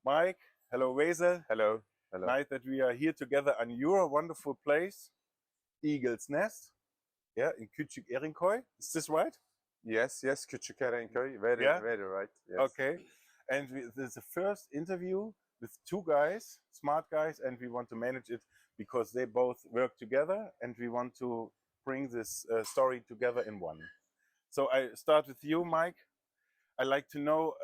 Mike. Hello, Veysel. Hello. Hello. Nice that we are here together on your wonderful place, Eagle's Nest, yeah, in Küçük Erinköy. Is this right? Yes, Küçük Erenköy. Very, Yeah? very right. Yes. Okay. And this is the first interview with two guys, smart guys, and we want to manage it because they both work together and we want to bring this story together in one. So I start with you, Mike. I'd like to know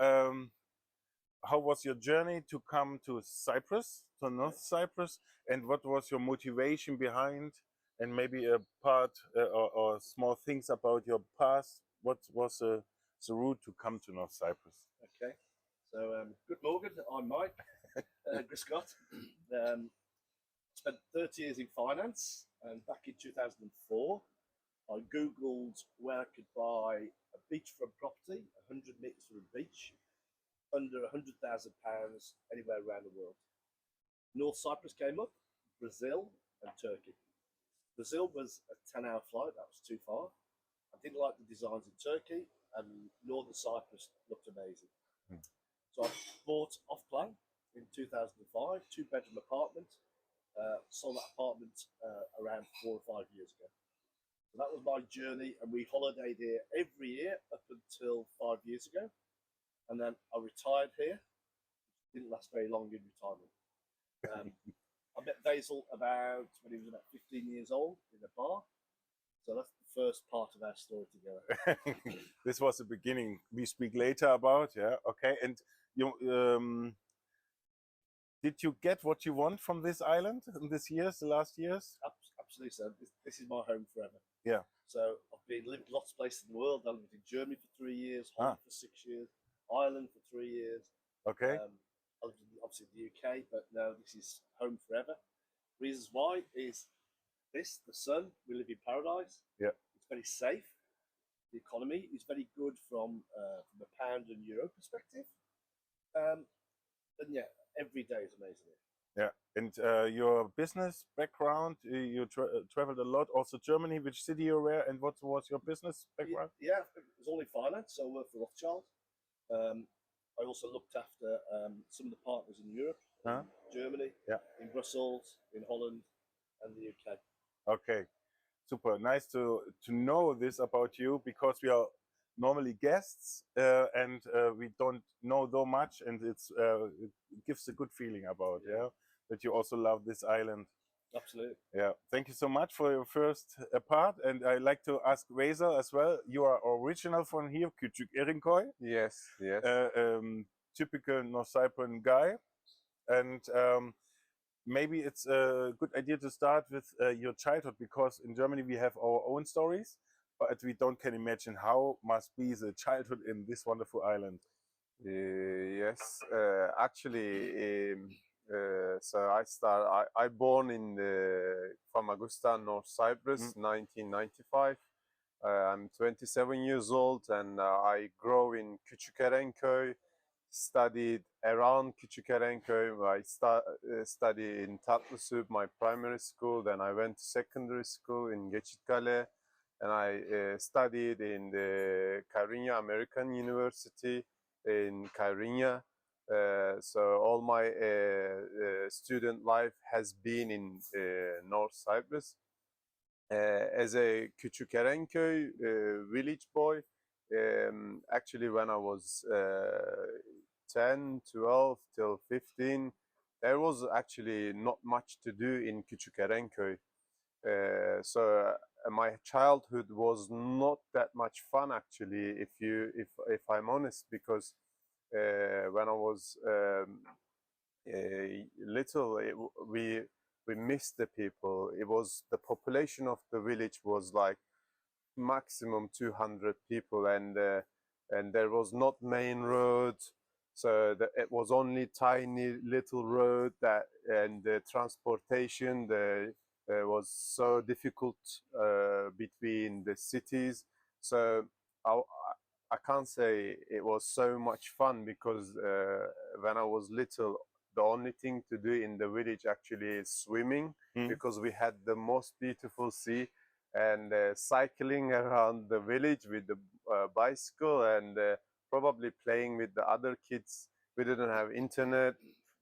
how was your journey to come to Cyprus, to North Cyprus, and what was your motivation behind, and maybe a part or small things about your past. What was the route to come to North Cyprus? Okay, so good morning. I'm Mike Griscott. Spent 30 years in finance, and back in 2004, I googled where I could buy a beachfront property, 100 metres from a beach, under £100,000 anywhere around the world. North Cyprus came up, Brazil and Turkey. Brazil was a 10-hour flight, that was too far. I didn't like the designs in Turkey, and Northern Cyprus looked amazing. So I bought off plan in 2005, 2-bedroom apartment, sold that apartment around 4 or 5 years ago. So that was my journey, and we holidayed here every year up until 5 years ago. And then I retired here. Didn't last very long in retirement. I met Veysel when he was about 15 years old in a bar. So that's the first part of our story together. This was the beginning. We speak later about, yeah, okay. And you, did you get what you want from this island in these years, the last years? Absolutely, so this is my home forever. Yeah. So I've been lived lots of places in the world. I lived in Germany for 3 years, Holland for 6 years, Ireland for 3 years. Okay. I lived obviously in the UK, but no, this is home forever. Reasons why is this: the sun. We live in paradise. Yeah. It's very safe. The economy is very good from a pound and euro perspective. And yeah, every day is amazing. Yeah, and your business background, you traveled a lot, also Germany. Which city you were, and what was your business background? Yeah, it was all in finance, so I worked for Rothschild. I also looked after some of the partners in Europe, in Germany, in Brussels, in Holland, and the UK. Okay, super. Nice to know this about you, because we are normally guests and we don't know so much, and it gives a good feeling about that you also love this island. Absolutely. Yeah, thank you so much for your first part, and I like to ask Veysel as well. You are original from here, Küçük Erinköy. Yes. Typical North Cyprian guy, and maybe it's a good idea to start with your childhood, because in Germany we have our own stories, but we can imagine how must be the childhood in this wonderful island. Yes. Actually, so I born in Famagusta, North Cyprus, 1995. I'm 27 years old, and I grew in Küçük Erenköy. Studied around Küçük Erenköy. I studied in Tatlısu, my primary school. Then I went to secondary school in Geçitkale, and I studied in the Karinya American University in Karinya. So all my student life has been in North Cyprus. As a Küçük Erenköy village boy, actually when I was 10, 12 till 15, there was actually not much to do in Küçük Erenköy. So my childhood was not that much fun, actually, if I'm honest, because when I was little, we missed the people. It was the population of the village was like maximum 200 people, and there was not main road, so it was only tiny little road and the transportation was so difficult between the cities. So I can't say it was so much fun, because when I was little, the only thing to do in the village actually is swimming, because we had the most beautiful sea, and cycling around the village with the bicycle, and probably playing with the other kids We didn't have internet.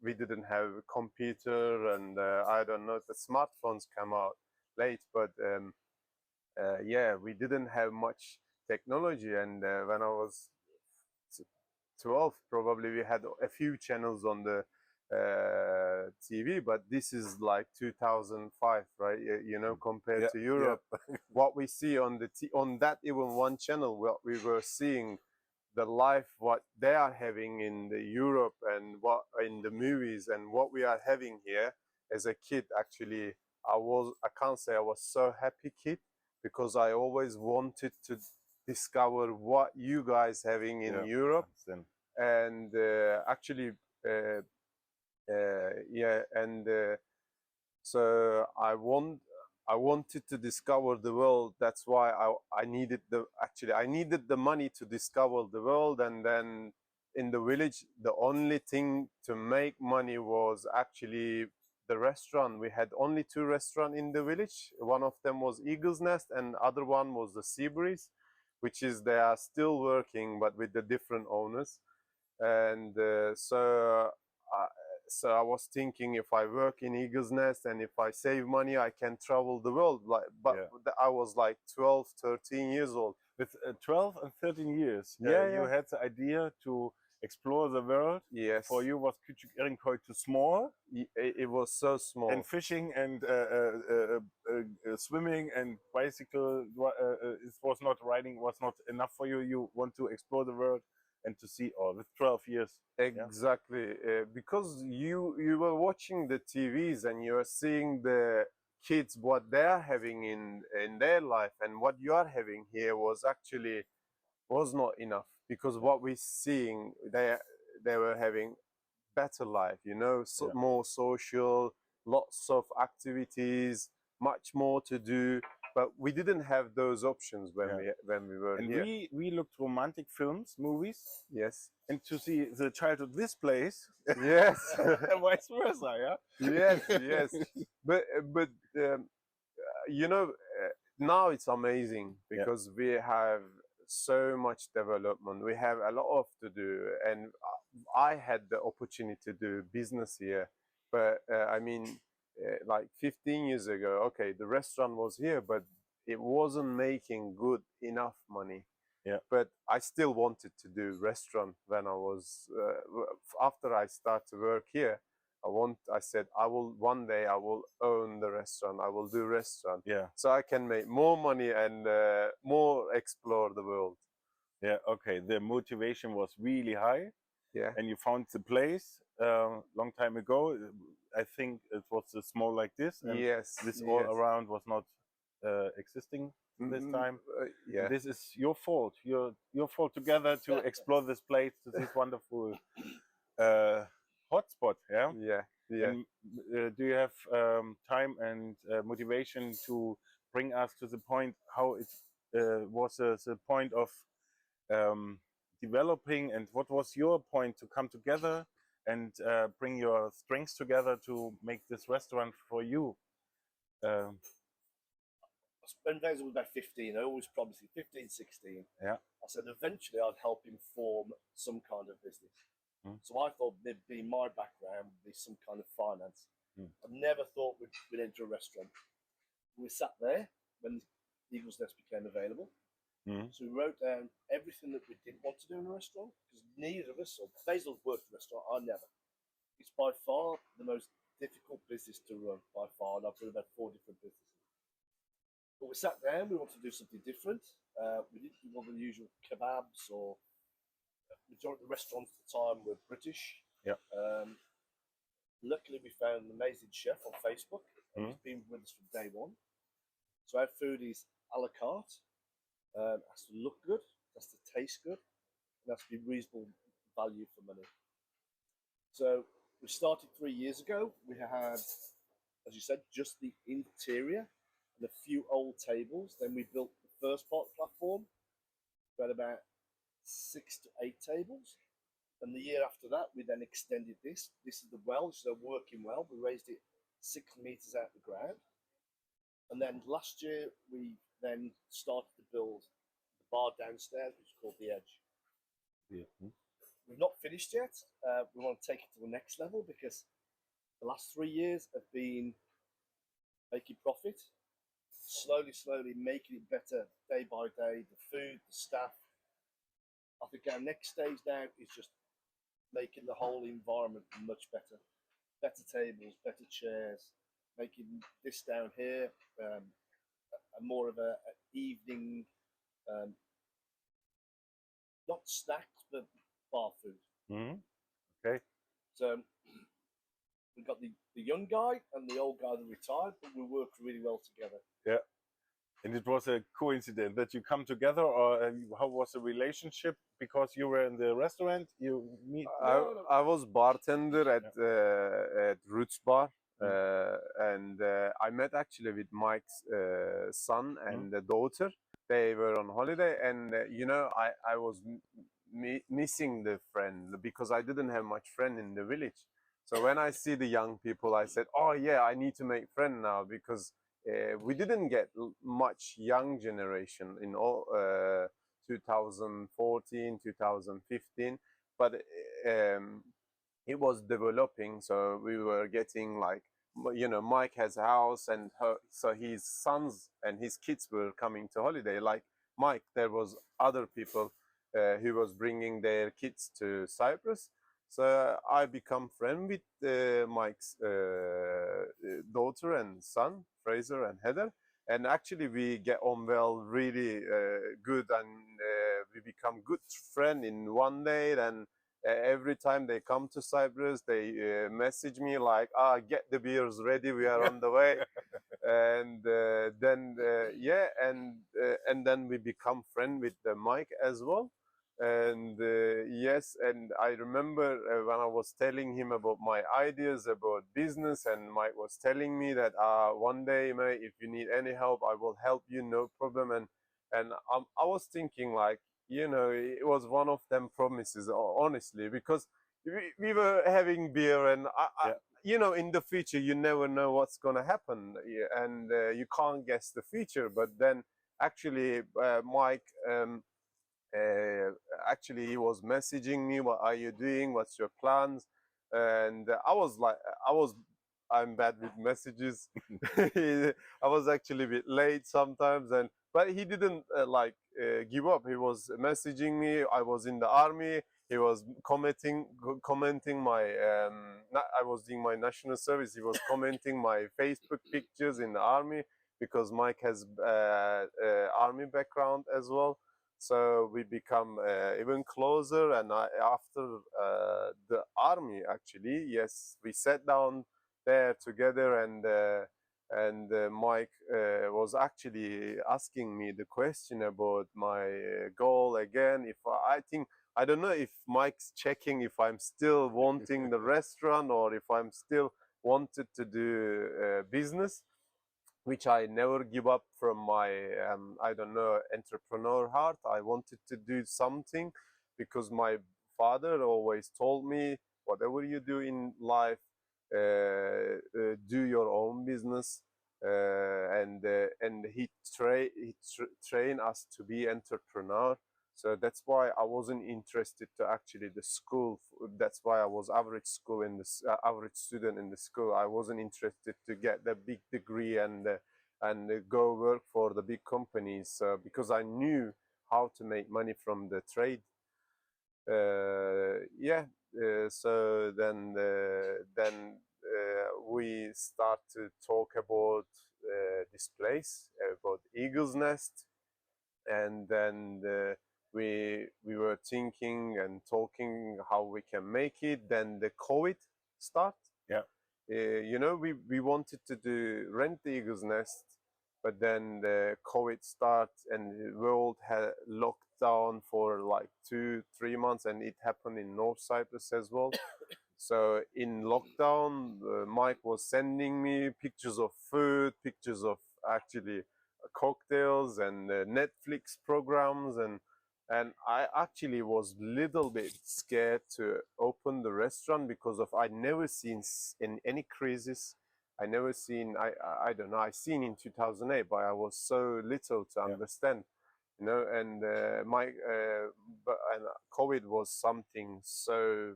We didn't have a computer, and I don't know, the smartphones come out late, but yeah, we didn't have much technology. And when I was 12, probably we had a few channels on the TV, but this is like 2005, right? You know, compared to Europe, what we see on the on that even one channel, what we were seeing, the life what they are having in the Europe and what in the movies and what we are having here. As a kid, actually, I can't say I was so happy kid, because I always wanted to discover what you guys having in Europe. And actually yeah, and so I wanted to discover the world. That's why I needed the money to discover the world. And then in the village, the only thing to make money was actually the restaurant. We had only 2 restaurants in the village. One of them was Eagle's Nest, and other one was the Sea Breeze, which is they are still working but with the different owners. And so I was thinking, if I work in Eagle's Nest and if I save money, I can travel the world. But I was like 12, 13 years old. With 12 and 13 years, you had the idea to explore the world. Yes. For you was Küçük Erinköy too small? It was so small. And fishing and swimming and bicycle, it was not riding, was not enough for you. You want to explore the world and to see all with 12 years. Exactly. Because you were watching the TVs and you are seeing the kids, what they are having in their life, and what you are having here was not enough. Because what we're seeing, they were having better life, you know, more social, lots of activities, much more to do. But we didn't have those options when we were and here. We looked romantic films, movies. Yes. And to see the childhood this place. Yes. Vice versa, Yes. But you know, now it's amazing because we have so much development. We have a lot to do, and I had the opportunity to do business here. But I mean, like 15 years ago, okay, the restaurant was here, but it wasn't making good enough money. But I still wanted to do restaurant when I was after I started to work here. I said one day I will own the restaurant. I will do restaurant. So I can make more money and more explore the world. Okay. The motivation was really high. And you found the place long time ago. I think it was small like this. And this all around was not existing this time. This is your fault. Your fault together to explore this place, to this wonderful hotspot. And, do you have time and motivation to bring us to the point how it was the point of developing, and what was your point to come together and bring your strengths together to make this restaurant for you? When Veysel was about 15, I always promised him 15, 16. I said eventually I'd help him form some kind of business. So I thought maybe my background would be some kind of finance. I never thought we'd enter a restaurant. We sat there when Eagle's Nest became available. So we wrote down everything that we didn't want to do in a restaurant, because neither of us, or Veysel worked in a restaurant, I never. It's by far the most difficult business to run, by far, and I've done about 4 different businesses. But we sat down, we wanted to do something different. We didn't want the usual kebabs, or majority of the restaurants at the time were British. Luckily, we found an amazing chef on Facebook, and he's been with us from day one. So our food is a la carte. Has to look good, has to taste good, and has to be reasonable value for money. So we started 3 years ago. We had, as you said, just the interior and a few old tables. Then we built the first part platform. We had about 6 to 8 tables. And the year after that, we then extended this. This is the well, this is a working well. We raised it 6 meters out of the ground. And then last year, we then started to build the bar downstairs, which is called The Edge. We've not finished finished yet. We want to take it to the next level because the last 3 years have been making profit, slowly making it better day by day. The food, the staff. I think our next stage now is just making the whole environment much better. Better tables, better chairs, making this down here a more of a evening, not snacks, but bar food. Mm-hmm. Okay. So we've got the young guy and the old guy that retired, but we work really well together. Yeah. And it was a coincidence that you come together, or how was the relationship? Because you were in the restaurant, you meet. I was bartender at Roots Bar, and I met actually with Mike's son and the daughter. They were on holiday, and you know, I was missing the friend because I didn't have much friend in the village. So when I see the young people, I said, "Oh yeah, I need to make friend now," because we didn't get much young generation in all 2014, 2015, but it was developing. So we were getting like, you know, Mike has a house, and so his sons and his kids were coming to holiday. Like Mike, there was other people who was bringing their kids to Cyprus. So I become friend with Mike's daughter and son, Fraser and Heather. And actually we get on well, really good, and we become good friend in one day. And every time they come to Cyprus, they message me like, get the beers ready, we are on the way. And then then we become friend with Mike as well. And yes, and I remember when I was telling him about my ideas about business, and Mike was telling me that one day, mate, if you need any help, I will help you, no problem. And I was thinking, like, you know, it was one of them promises, honestly, because we were having beer, and you know, in the future you never know what's gonna happen, and you can't guess the future. But then actually Mike actually he was messaging me, what are you doing, what's your plans? And I was like, I'm bad with messages. I was actually a bit late sometimes, but he didn't give up. He was messaging me. I was in the army. He was commenting my I was doing my national service. He was commenting my Facebook pictures in the army, because Mike has army background as well. So we become even closer, and after the army, actually, yes, we sat down there together, and Mike was actually asking me the question about my goal again. If I don't know if Mike's checking if I'm still wanting the restaurant, or if I'm still wanted to do business, which I never give up from my, I don't know, entrepreneur heart. I wanted to do something, because my father always told me, whatever you do in life, do your own business. And he trained us to be entrepreneur. So that's why I wasn't interested to actually the school. That's why I was average school in this average student in the school. I wasn't interested to get the big degree and go work for the big companies, because I knew how to make money from the trade. So then we start to talk about this place, about Eagle's Nest, and then we were thinking and talking how we can make it. Then the COVID start. Yeah. You know, we wanted to rent the Eagle's Nest, but then the COVID starts, and the world had locked down for like 2-3 months, and it happened in North Cyprus as well. So in lockdown, Mike was sending me pictures of food, pictures of actually cocktails and Netflix programs, and I actually was little bit scared to open the restaurant, because of I never seen in any crisis. I never seen, I don't know, I seen in 2008, but I was so little to understand. you know, and and COVID was something so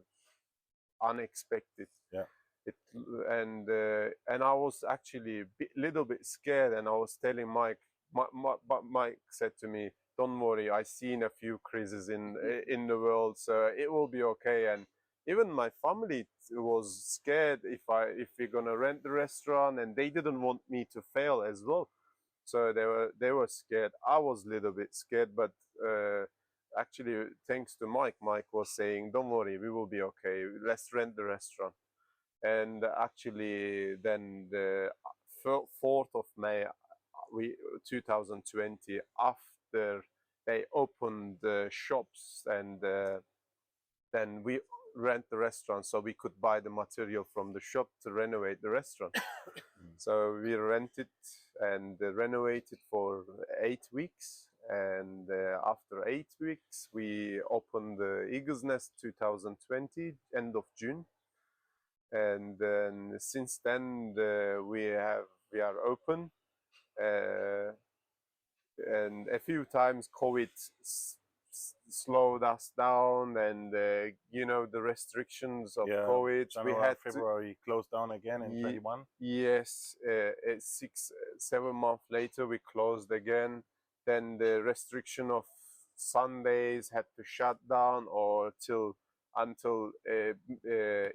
unexpected. Yeah. And I was actually a little bit scared, and I was telling Mike. But Mike said to me, "Don't worry, I've seen a few crises in the world, so it will be okay." And even my family was scared if we're gonna rent the restaurant, and they didn't want me to fail as well. So they were scared. I was a little bit scared, but actually, thanks to Mike, Mike was saying, "Don't worry, we will be okay. Let's rent the restaurant." And actually, then the 4th of May, 2020, after they opened the shops, and then we rent the restaurant so we could buy the material from the shop to renovate the restaurant. So we rented and renovated for 8 weeks, and after 8 weeks we opened the Eagle's Nest 2020, end of June. And then since then we are open, and a few times COVID slowed us down, and you know, the restrictions of COVID. January, we had February closed down again in 21. Yes, 6-7 months later we closed again. Then the restriction of Sundays had to shut down, or until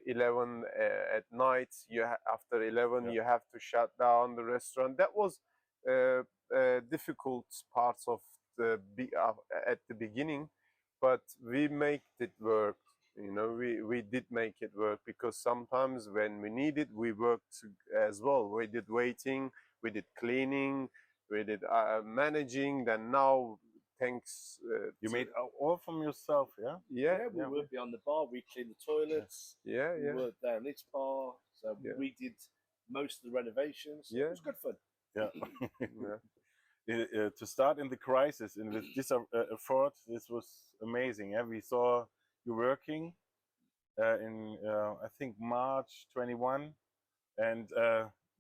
11 at night. After 11 you have to shut down the restaurant. That was difficult parts of at the beginning, but we made it work. You know, we did make it work, because sometimes when we needed, we worked as well. We did waiting, we did cleaning, we did managing. Then now, thanks. You made all from yourself, yeah? Yeah, we worked behind the bar. We cleaned the toilets. Yeah, we worked down this bar. So we did most of the renovations. Yeah, it was good fun. Yeah. To start in the crisis and with this effort, this was amazing. Yeah, we saw you working in I think March 21, and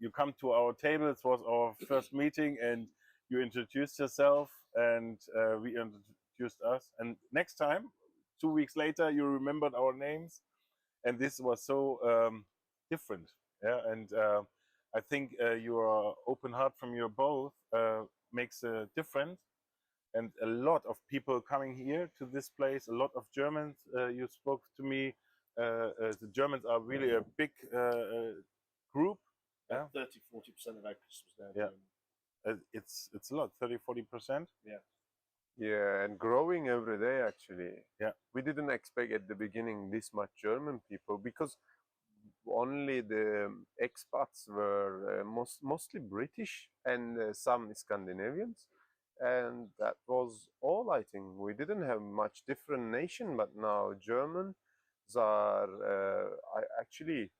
you come to our table. It was our first meeting, and you introduced yourself, and we introduced us. And next time, 2 weeks later, you remembered our names, and this was so different. Yeah, and I think your open heart from you both makes a difference, and a lot of people coming here to this place. A lot of Germans. You spoke to me. The Germans are really a big group. Yeah, 30-40% of our customers now. Yeah, it's a lot. 30-40%. Yeah. Yeah, and growing every day, actually. Yeah, we didn't expect at the beginning this much German people, because only the expats were mostly British and some Scandinavians, and that was all. I think we didn't have much different nation, but now Germans are actually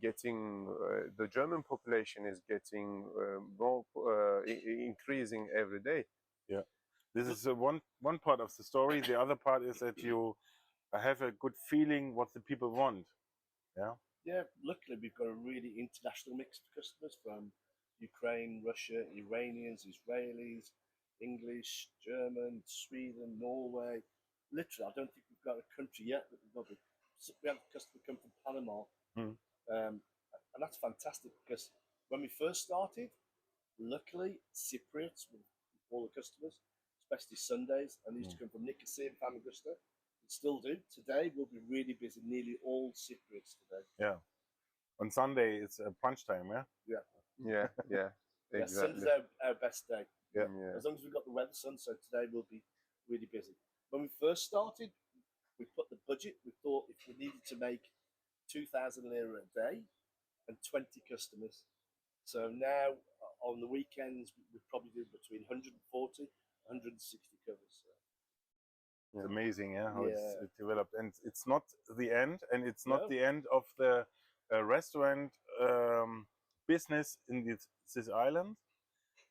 getting the German population is getting more increasing every day. Yeah, this is one part of the story. The other part is that you have a good feeling what the people want. Yeah. Yeah, luckily we've got a really international mix of customers, from Ukraine, Russia, Iranians, Israelis, English, German, Sweden, Norway. Literally, I don't think we've got a country yet that we have a customer come from Panama. And that's fantastic, because when we first started, luckily Cypriots were all the customers, especially Sundays, and they used to come from Nicosia and Famagusta. Still do. Today we'll be really busy. Nearly all Cypriots today. Yeah. On Sunday it's brunch time. Yeah. Yeah. Yeah. Exactly. Sunday's our best day. Yeah. As long as we've got the weather, sun. So today we'll be really busy. When we first started, we put the budget. We thought if we needed to make 2,000 lira a day and 20 customers. So now on the weekends we probably do between 140, 160 covers. So. It's amazing, yeah, how it's developed, and it's not the end, and it's not the end of the restaurant business in this island.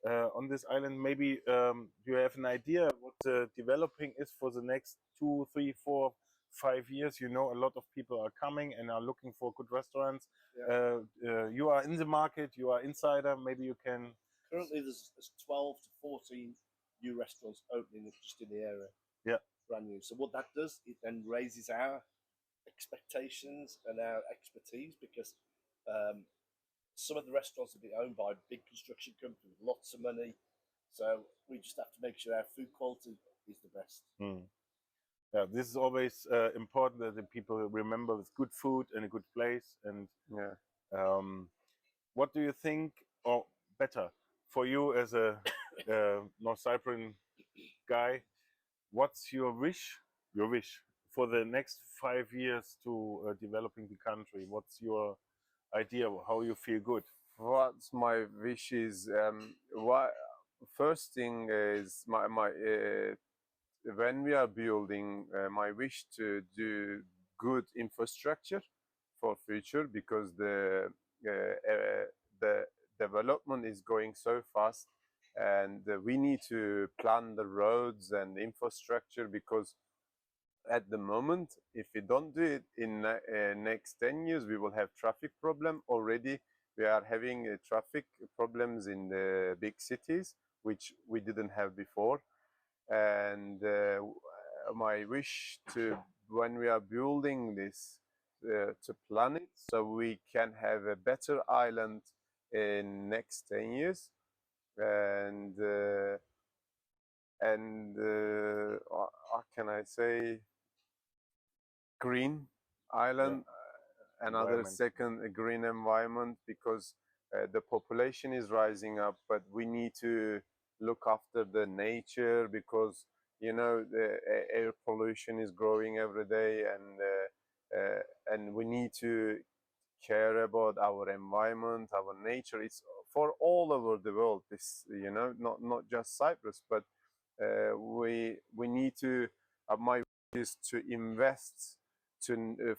On this island, maybe do you have an idea what the developing is for the next 2, 3, 4, 5 years? You know, a lot of people are coming and are looking for good restaurants. You are in the market, you are insider. Maybe you can. Currently, there's 12 to 14 new restaurants opening up just in the area. Yeah. Brand new. So what that does, it then raises our expectations and our expertise, because some of the restaurants have been owned by big construction companies with lots of money. So we just have to make sure our food quality is the best. Yeah, this is always important that the people remember with good food and a good place. And what do you think, or better, for you as a North Cyprian guy, what's your wish for the next 5 years to developing the country? What's your idea of how you feel good? What's my wish is, first thing is when we are building, my wish to do good infrastructure for future, because the development is going so fast, and we need to plan the roads and infrastructure, because at the moment, if we don't do it in next 10 years, we will have traffic problem. Already we are having traffic problems in the big cities, which we didn't have before. And my wish to, when we are building this, to plan it so we can have a better island in next 10 years. And how can I say, green island, another second, a green environment, because the population is rising up, but we need to look after the nature, because you know the air pollution is growing every day, and we need to care about our environment, our nature. It's for all over the world, this, you know, not just Cyprus, but we need to, my wish is to invest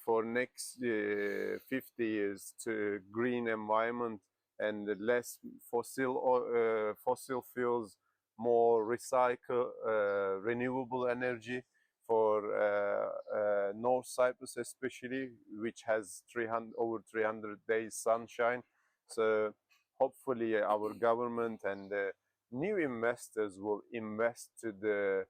for next 50 years to green environment and less fossil fuels, more renewable energy for North Cyprus especially, which has over 300 days sunshine. So hopefully our government and new investors will invest to the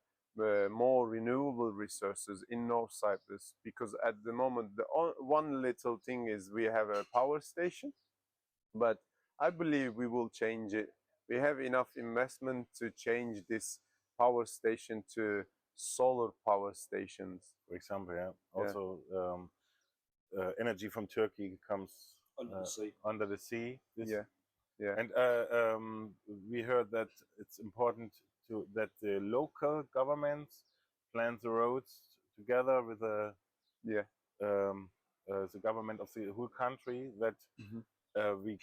more renewable resources in North Cyprus, because at the moment the one little thing is we have a power station, but I believe we will change it. We have enough investment to change this power station to solar power stations, for example. Yeah. Also, energy from Turkey comes under the sea. And we heard that it's important that the local governments plan the roads together with the government of the whole country, that we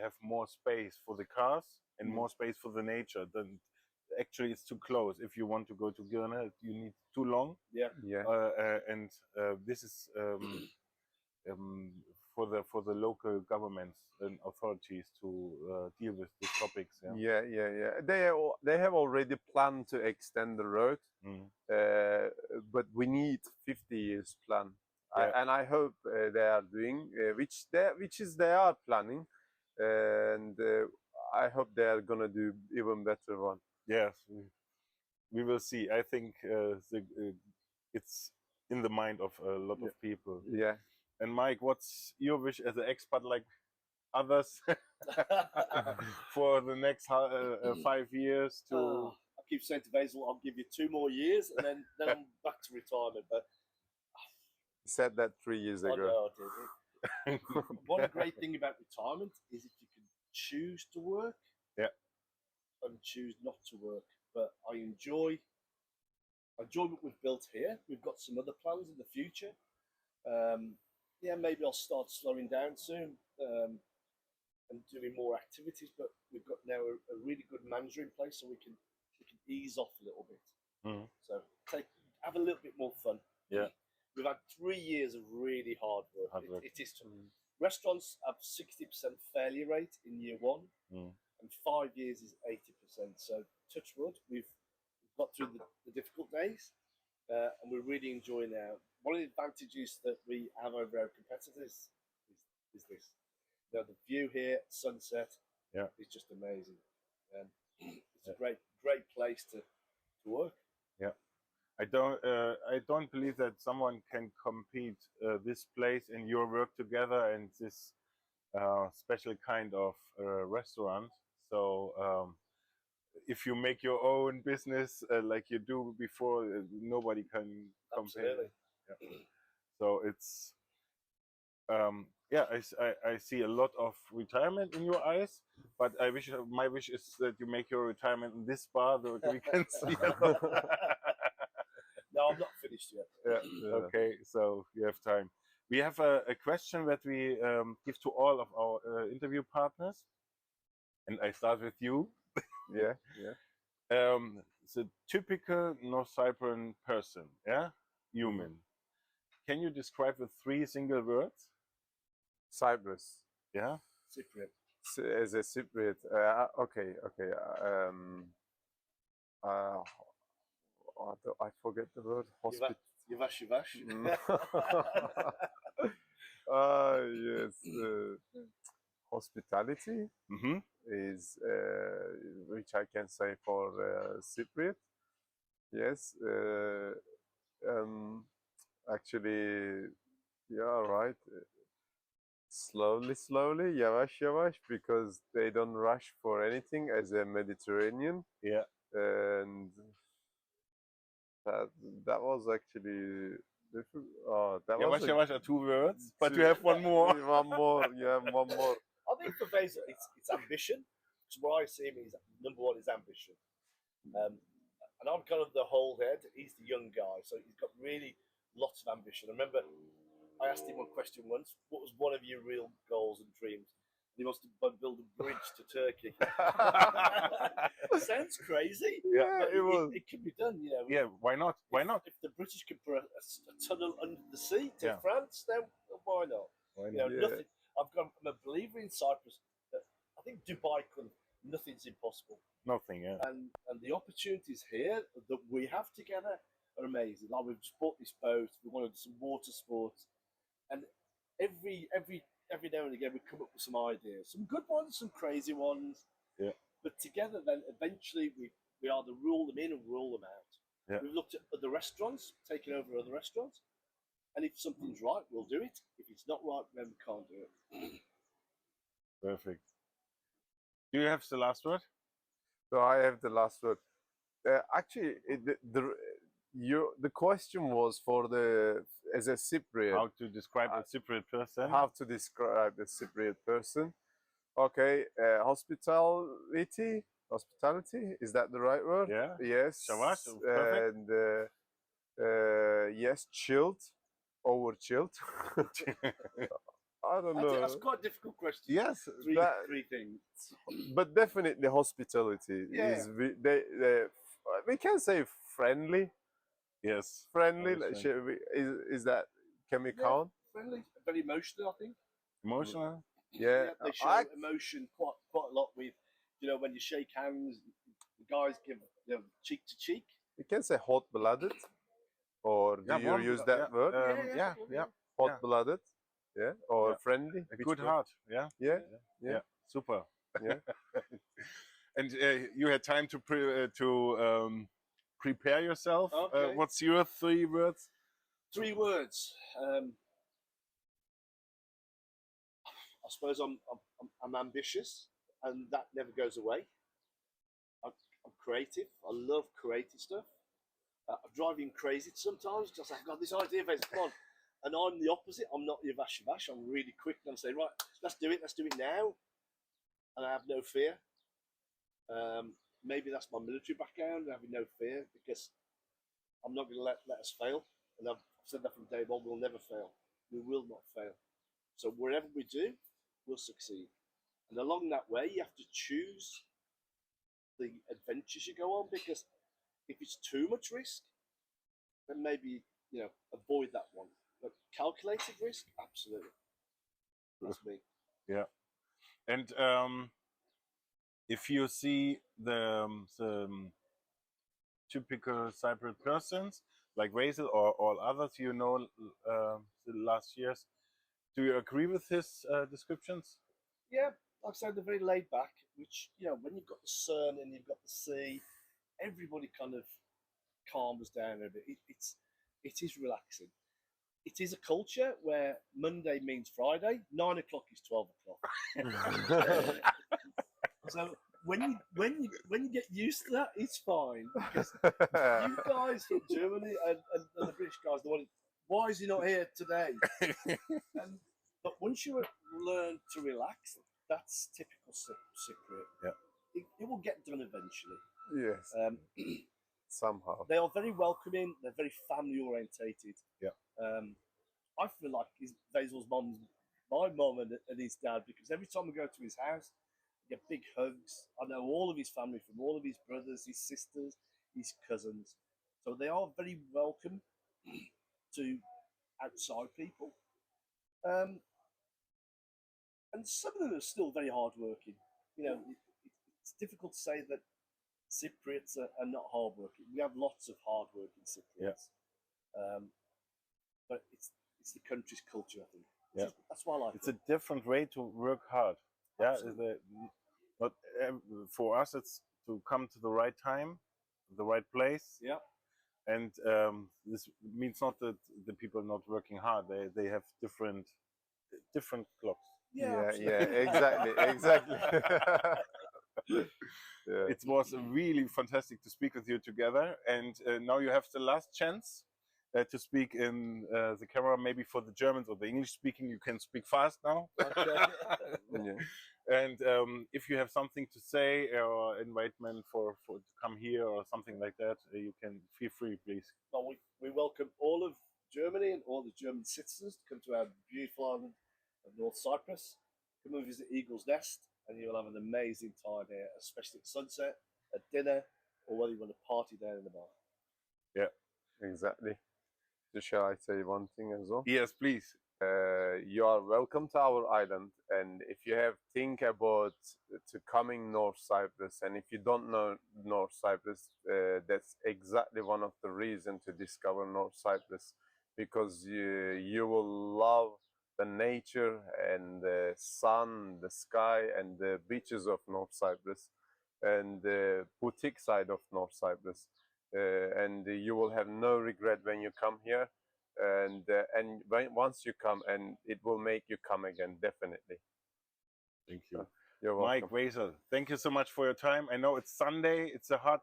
have more space for the cars and more space for the nature. Then actually it's too close. If you want to go to Girne, you need too long. And this is for the local governments and authorities to deal with these topics. They have already planned to extend the road, but we need 50 years plan. And I hope they are doing, which they are planning, and I hope they are gonna do even better one. Yes, we will see. I think it's in the mind of a lot of people. Yeah. And Mike, what's your wish as an expat like others for the next 5 years? I keep saying to Veysel, I'll give you 2 more years, and then I'm back to retirement. But said that 3 years ago. I know I did. One great thing about retirement is if you can choose to work, and choose not to work. But I enjoy what we've built here. We've got some other plans in the future. Maybe I'll start slowing down soon and doing more activities. But we've got now a really good manager in place, so we can ease off a little bit. So have a little bit more fun. Yeah. We've had 3 years of really hard work. It is restaurants have 60% failure rate in year 1, and 5 years is 80%. So touch wood, we've got through the difficult days, and we're really enjoying now. One of the advantages that we have over our competitors is this. The view here, sunset, is just amazing. It's a great great place to work. I don't believe that someone can compete this place and your work together and this special kind of restaurant. So if you make your own business like you do before, nobody can compare. Absolutely. Yeah. So it's I see a lot of retirement in your eyes, but my wish is that you make your retirement in this bar so we can see a lot. No, I'm not finished yet. Yeah. Okay, so you have time. We have a question that we give to all of our interview partners, and I start with you. Yeah. The typical Nordzypern person, yeah, human. Can you describe with 3 single words? Cyprus. Yeah. Cypriot. As a Cypriot. Okay. I forget the word. Yavash. Yes. Hospitality is which I can say for Cypriot. Yes. Actually, yeah, right. Slowly, yavaş, because they don't rush for anything as a Mediterranean. Yeah. And that was actually different. That was Yavaş are 2 words, but you have one more. One more, yeah, one more. I think for Veysel, it's ambition. So what I see him is number 1 is ambition. And I'm kind of the whole head. He's the young guy, so he's got really lots of ambition. I remember I asked him one question once: what was one of your real goals and dreams? And he wants to build a bridge to Turkey. Sounds crazy. Yeah, but it was. It can be done, you know. Yeah, why not? Why not? If the British could put a tunnel under the sea to Yeah. France, then why not? Why You know, Yeah. nothing. I'm a believer in Cyprus. I think Dubai could. Nothing's impossible. Nothing. Yeah. And the opportunities here that we have together are amazing. Like we've just bought this boat, we wanted some water sports, and every now and again we come up with some ideas, some good ones, some crazy ones. Yeah. But together, then eventually we either rule them in or rule them out. Yeah. We've looked at other restaurants, taken over other restaurants, and if something's right, we'll do it. If it's not right, then we can't do it. Perfect. Do you have the last word? So I have the last word. Actually, the question was for as a Cypriot. How to describe a Cypriot person? How to describe a Cypriot person? Okay, hospitality. Is that the right word? Yeah. Yes. Shavash, perfect. And yes, chilled, over chilled. I don't know. That's quite a difficult question. Yes, Three things. but definitely hospitality Yeah. is. We can say friendly. Yes. Friendly. Always Should we, is that? Can we Yeah. count? Friendly, very emotional, I think. Emotional. Yeah. They show emotion quite a lot with, you know, when you shake hands, the guys give cheek to cheek. You can say hot-blooded, or do you use that word? Yeah. Hot-blooded, yeah, or Yeah. friendly. A Which good word? heart. Yeah. Yeah. Super. Yeah. And you had time to prepare yourself. Okay. What's your 3 words? 3 words. I suppose I'm ambitious, and that never goes away. I'm creative. I love creative stuff. I drive him crazy sometimes. Just I've got this idea, Veysel, come on. And I'm the opposite. I'm not yavash. I'm really quick, and I'm saying, right, let's do it now. And I have no fear. Maybe that's my military background, having no fear, because I'm not going to let us fail. And I've said that from day one, we'll never fail. We will not fail. So wherever we do, we'll succeed. And along that way, you have to choose the adventures you go on, because if it's too much risk, then maybe, avoid that one. But calculated risk, absolutely. That's me. Yeah. And if you see the typical Cypriot persons like Veysel or all others the last years, do you agree with his descriptions? Yeah, like I said, they're very laid back, which, when you've got the sun and you've got the sea, everybody kind of calms down a bit. It is relaxing. It is a culture where Monday means Friday, 9 o'clock is 12 o'clock. So when you get used to that, it's fine. Because you guys from Germany and the British guys, why is he not here today? But once you learn to relax, that's typical Cypriot. Yeah. It will get done eventually. Yes. Somehow. They are very welcoming. They're very family orientated. Yeah. I feel like Veysel's mom's my mom and his dad, because every time we go to his house, we get big hugs. I know all of his family, from all of his brothers, his sisters, his cousins. So they are very welcome to outside people. And some of them are still very hardworking. You know, it's difficult to say that Cypriots are not hardworking. We have lots of hardworking Cypriots. Yeah. But it's the country's culture, I think. Yeah. That's why I like It's it. a different way to work hard. Yeah, Absolutely. not for us. It's to come to the right time, the right place. Yeah. And this means not that the people are not working hard. They have different clocks. Yeah, absolutely. exactly. Yeah. It was really fantastic to speak with you together. And now you have the last chance to speak in the camera. Maybe for the Germans or the English speaking, you can speak fast now. Okay. Yeah. And if you have something to say or invite men for to come here or something like that, you can feel free, please. Well, we welcome all of Germany and all the German citizens to come to our beautiful island of North Cyprus. Come and visit Eagle's Nest, and you'll have an amazing time here, especially at sunset, at dinner, or whether you want to party down in the bar. Yeah, exactly. So shall I say one thing as well? Yes, please. You are welcome to our island, and if you have think about to coming North Cyprus, and if you don't know North Cyprus, that's exactly one of the reasons to discover North Cyprus, because you will love the nature and the sun, the sky, and the beaches of North Cyprus, and the boutique side of North Cyprus, and you will have no regret when you come here. And once you come, and it will make you come again, definitely. Thank you. You're welcome. Mike Veysel, thank you so much for your time. I know it's Sunday, it's a hot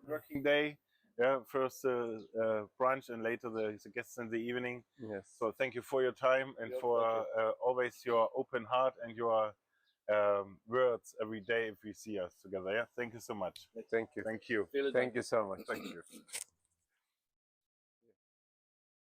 working day. Yeah, first brunch and later the guests in the evening. Yes. So thank you for your time and for always your open heart and your words every day if we see us together. Yeah, thank you so much. Thank you. Thank you. Vielen Dank. Thank you so much. Thank you.